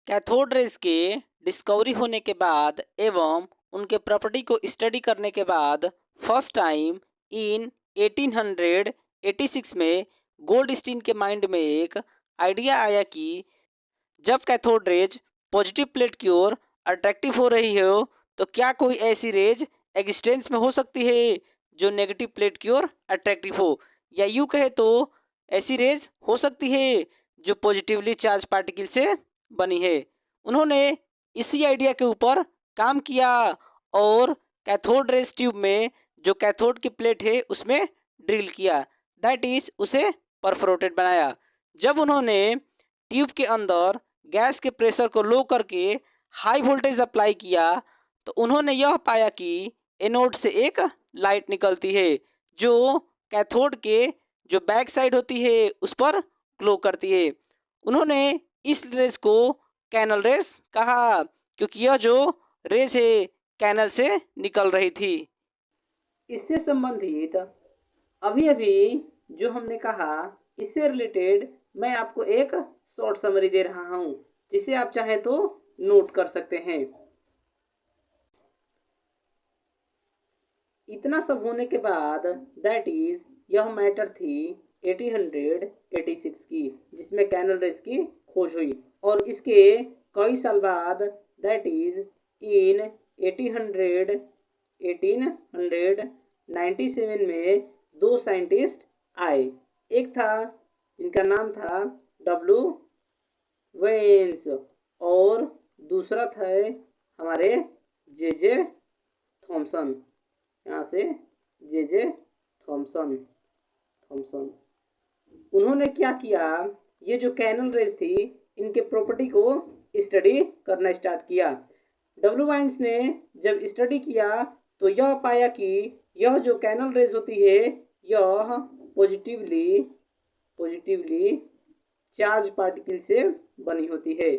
Cathode rays के discovery होने के बाद एवं उनके प्रॉपर्टी को स्टडी करने के बाद फर्स्ट टाइम इन 1886 में गोल्डस्टीन के माइंड में एक आइडिया आया कि जब कैथोड रेज पॉजिटिव प्लेट की ओर अट्रैक्टिव हो रही हो तो क्या कोई ऐसी रेज एग्जिस्टेंस में हो सकती है जो नेगेटिव प्लेट की ओर अट्रैक्टिव हो, या यूँ कहे तो ऐसी रेज हो सकती है जो पॉजिटिवली चार्ज पार्टिकल से बनी है। उन्होंने इसी आइडिया के ऊपर काम किया और कैथोड रेज ट्यूब में जो कैथोड की प्लेट है उसमें ड्रिल किया, दैट इज उसे परफोरेटेड बनाया। जब उन्होंने ट्यूब के अंदर गैस के प्रेशर को लो करके हाई वोल्टेज अप्लाई किया तो उन्होंने यह पाया कि एनोड से एक लाइट निकलती है जो कैथोड के जो बैक साइड होती है उस पर ग्लो करती है। उन्होंने इस रेस को कैनल रेस कहा क्योंकि यह जो रेस है कैनल से निकल रही थी। इससे संबंधित अभी अभी जो हमने कहा इससे रिलेटेड मैं आपको एक शॉर्ट समरी दे रहा हूं जिसे आप चाहें तो नोट कर सकते हैं। इतना सब होने के बाद दैट इज यह मैटर थी 1886 की जिसमें कैनल रेस की खोज हुई और इसके कई साल बाद दैट इज इन 1897 में दो साइंटिस्ट आए। एक था जिनका नाम था डब्ल्यू वेन्स और दूसरा था हमारे जे जे थॉमसन। यहाँ से जे जे थॉमसन। उन्होंने क्या किया, ये जो कैनल रेज थी इनके प्रॉपर्टी को स्टडी करना स्टार्ट किया। डब्ल्यू वाइन्स ने जब स्टडी किया तो यह पाया कि यह जो कैनल रेज होती है यह पॉजिटिवली चार्ज पार्टिकल से बनी होती है,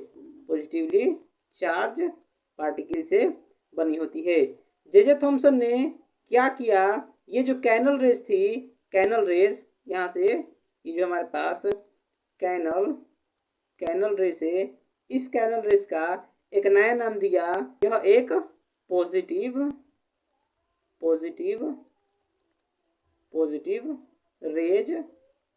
पॉजिटिवली चार्ज पार्टिकल से बनी होती है। जे थॉमसन ने क्या किया, ये जो कैनल रेज थी, कैनल रेज यहाँ से ये जो हमारे पास कैनल रेज है, इस कैनल रेज का एक नया नाम दिया। यह एक पॉजिटिव रेज,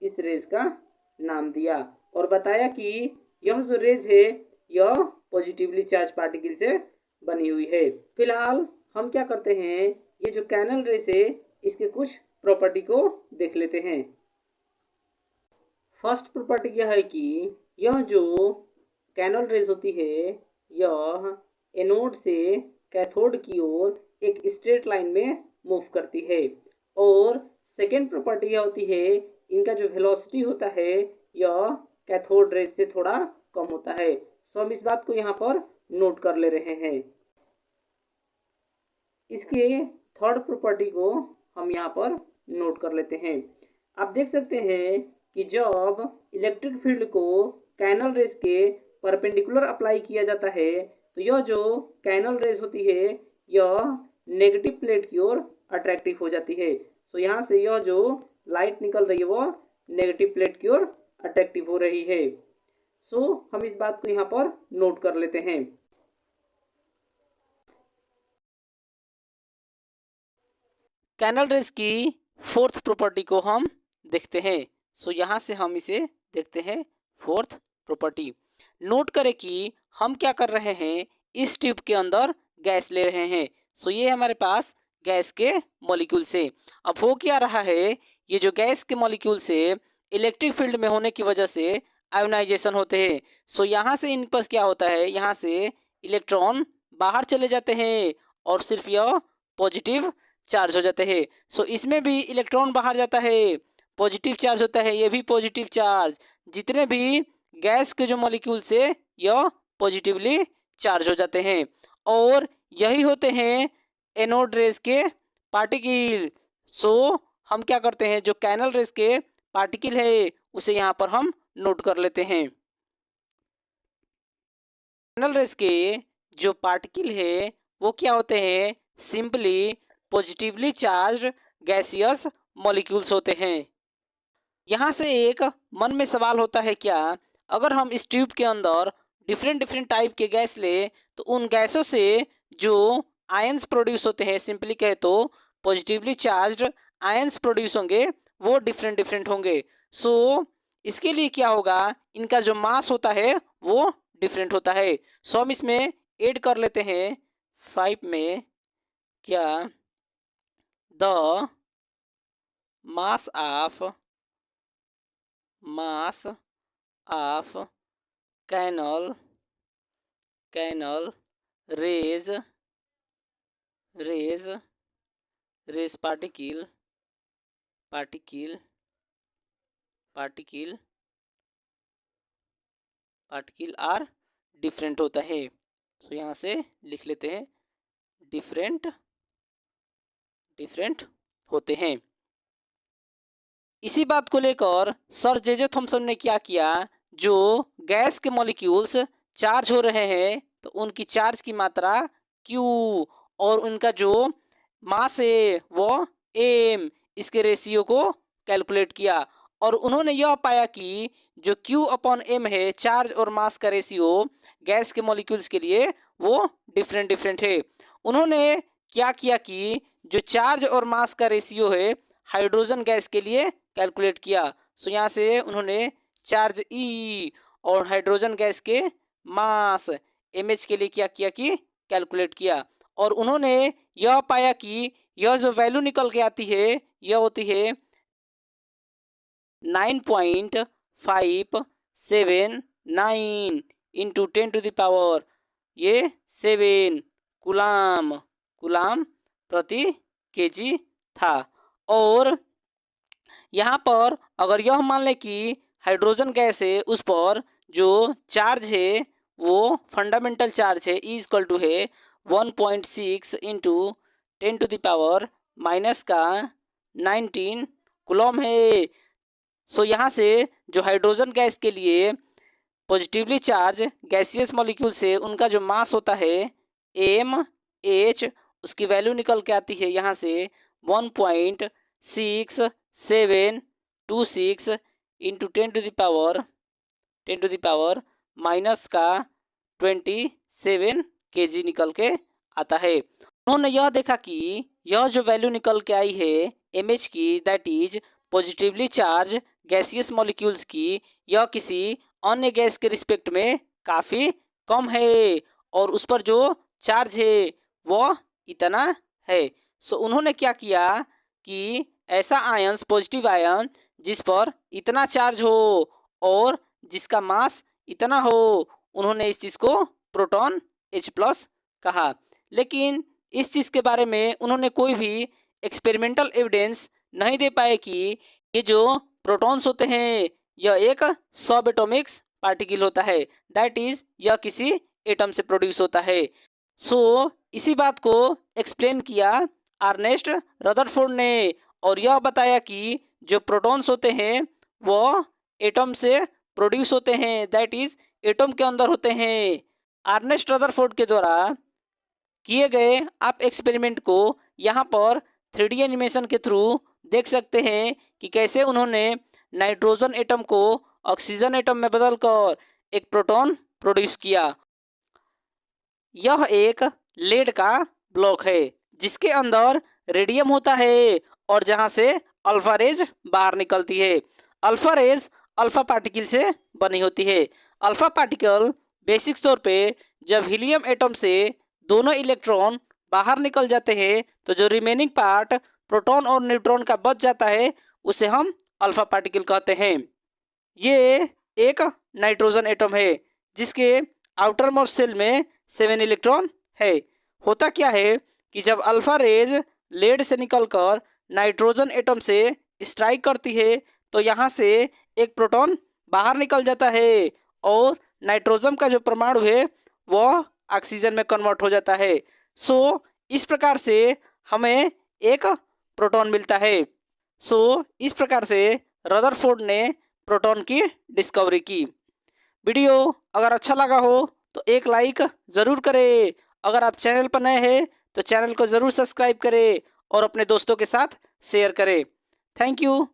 इस रेज का नाम दिया और बताया कि यह जो रेज है यह पॉजिटिवली चार्ज पार्टिकल से बनी हुई है। फिलहाल हम क्या करते हैं, ये जो कैनल रेज है इसके कुछ प्रॉपर्टी को देख लेते हैं। फर्स्ट प्रॉपर्टी यह है कि यह जो कैनल रेज होती है यह एनोड से कैथोड की ओर एक स्ट्रेट लाइन में मूव करती है और सेकेंड प्रॉपर्टी यह होती है इनका जो वेलोसिटी होता है यह कैथोड रेज से थोड़ा कम होता है। सो हम इस बात को यहाँ पर नोट कर ले रहे हैं। इसके थर्ड प्रॉपर्टी को हम यहाँ पर नोट कर लेते हैं। आप देख सकते हैं कि जब इलेक्ट्रिक फील्ड को कैनल रेज के परपेंडिकुलर अप्लाई किया जाता है तो यह जो कैनल रेज होती है यह नेगेटिव प्लेट की ओर अट्रैक्टिव हो जाती है। सो यहाँ से यह जो लाइट निकल रही है वह नेगेटिव प्लेट की ओर अट्रैक्टिव हो रही है। सो हम इस बात को यहाँ पर नोट कर लेते हैं। कैनल रेज की फोर्थ प्रॉपर्टी को हम देखते हैं। सो यहाँ से हम इसे देखते हैं फोर्थ प्रॉपर्टी। नोट करें कि हम क्या कर रहे हैं, इस ट्यूब के अंदर गैस ले रहे हैं। सो ये हमारे पास गैस के मॉलिक्यूल से अब हो क्या रहा है, ये जो गैस के मॉलिक्यूल से इलेक्ट्रिक फील्ड में होने की वजह से आयोनाइजेशन होते हैं। सो यहाँ से इन पर क्या होता है, यहाँ से इलेक्ट्रॉन बाहर चले जाते हैं और सिर्फ यह पॉजिटिव चार्ज हो जाते हैं। सो इसमें भी इलेक्ट्रॉन बाहर जाता है, पॉजिटिव चार्ज होता है, ये भी पॉजिटिव चार्ज। जितने भी गैस के जो मॉलिक्यूल से यह पॉजिटिवली चार्ज हो जाते हैं और यही होते हैं एनोड रेज के पार्टिकल। सो हम क्या करते हैं, जो कैनल रेज के पार्टिकल है उसे यहाँ पर हम नोट कर लेते हैं। कैनल रेज के जो पार्टिकल है वो क्या होते हैं, simply positively charge gaseous molecules होते हैं। यहाँ से एक मन में सवाल होता है, क्या अगर हम इस ट्यूब के अंदर डिफरेंट डिफरेंट टाइप के गैस ले तो उन गैसों से जो आयंस प्रोड्यूस होते हैं, सिंपली कहे तो पॉजिटिवली चार्ज्ड आयंस प्रोड्यूस होंगे, वो डिफरेंट डिफरेंट होंगे। सो इसके लिए क्या होगा, इनका जो मास होता है वो डिफरेंट होता है। सो हम इसमें ऐड कर लेते हैं 5 में, क्या the mass of canal rays particle are different होता है। सो यहाँ से लिख लेते हैं डिफरेंट होते हैं। इसी बात को लेकर सर जे थॉमसन ने क्या किया, जो गैस के मॉलिक्यूल्स चार्ज हो रहे हैं तो उनकी चार्ज की मात्रा Q और उनका जो मास है वो M, इसके रेशियो को कैलकुलेट किया और उन्होंने यह पाया कि जो Q/M है, चार्ज और मास का रेशियो गैस के मॉलिक्यूल्स के लिए वो डिफरेंट है। उन्होंने क्या किया कि जो चार्ज और मास का रेशियो है हाइड्रोजन गैस के लिए कैलकुलेट किया। सो यहाँ से उन्होंने चार्ज E और हाइड्रोजन गैस के मास MH के लिए क्या किया कि कैलकुलेट किया और उन्होंने यह पाया कि यह जो वैल्यू निकल के आती है यह होती है 9.579 इंटू 10⁻, ये 7 कूलाम प्रति केजी था। और यहाँ पर अगर यह मान लें कि हाइड्रोजन गैस है, उस पर जो चार्ज है वो फंडामेंटल चार्ज है E है 1.6 इंटू 10⁻⁻19 कूलम है। सो यहाँ से जो हाइड्रोजन गैस के लिए पॉजिटिवली चार्ज गैसियस मॉलिक्यूल से उनका जो मास होता है MH, उसकी वैल्यू निकल के आती है यहाँ से 1.6726 इंटू 10⁻⁻27 kg निकल के आता है। उन्होंने यह देखा कि यह जो वैल्यू निकल के आई है MH की, that is positively charge gaseous molecules की, यह किसी अन्य गैस के रिस्पेक्ट में काफ़ी कम है और उस पर जो चार्ज है वह इतना है। सो उन्होंने क्या किया कि ऐसा आयंस, पॉजिटिव आयन जिस पर इतना चार्ज हो और जिसका मास इतना हो, उन्होंने इस चीज़ को प्रोटॉन H+ कहा। लेकिन इस चीज़ के बारे में उन्होंने कोई भी एक्सपेरिमेंटल एविडेंस नहीं दे पाए कि ये जो प्रोटॉन्स होते हैं यह एक सब एटॉमिक्स पार्टिकल होता है, दैट इज यह किसी एटम से प्रोड्यूस होता है। सो इसी बात को एक्सप्लेन किया अर्नेस्ट रदरफोर्ड ने और यह बताया कि जो प्रोटॉन्स होते हैं वो एटम से प्रोड्यूस होते हैं, दैट इज एटम के अंदर होते हैं। अर्नेस्ट रदरफोर्ड के द्वारा किए गए आप एक्सपेरिमेंट को यहाँ पर 3D एनिमेशन के थ्रू देख सकते हैं कि कैसे उन्होंने नाइट्रोजन एटम को ऑक्सीजन एटम में बदलकर एक प्रोटॉन प्रोड्यूस किया। यह एक लेड का ब्लॉक है जिसके अंदर रेडियम होता है और जहाँ से अल्फा रेज बाहर निकलती है। अल्फा रेज अल्फा पार्टिकल से बनी होती है। अल्फा पार्टिकल बेसिक तौर पे जब हीलियम एटम से दोनों इलेक्ट्रॉन बाहर निकल जाते हैं तो जो रिमेनिंग पार्ट प्रोटॉन और न्यूट्रॉन का बच जाता है उसे हम अल्फा पार्टिकल कहते हैं। ये एक नाइट्रोजन एटम है जिसके आउटर मोस्ट सेल में 7 इलेक्ट्रॉन है। होता क्या है कि जब अल्फा रेज लेड से निकलकर नाइट्रोजन एटम से स्ट्राइक करती है तो यहाँ से एक प्रोटॉन बाहर निकल जाता है और नाइट्रोजन का जो परमाणु है वह ऑक्सीजन में कन्वर्ट हो जाता है। सो इस प्रकार से हमें एक प्रोटॉन मिलता है। सो इस प्रकार से रदरफोर्ड ने प्रोटॉन की डिस्कवरी की। वीडियो अगर अच्छा लगा हो तो एक लाइक ज़रूर करें। अगर आप चैनल पर नए हैं तो चैनल को ज़रूर सब्सक्राइब करें और अपने दोस्तों के साथ शेयर करें। Thank you.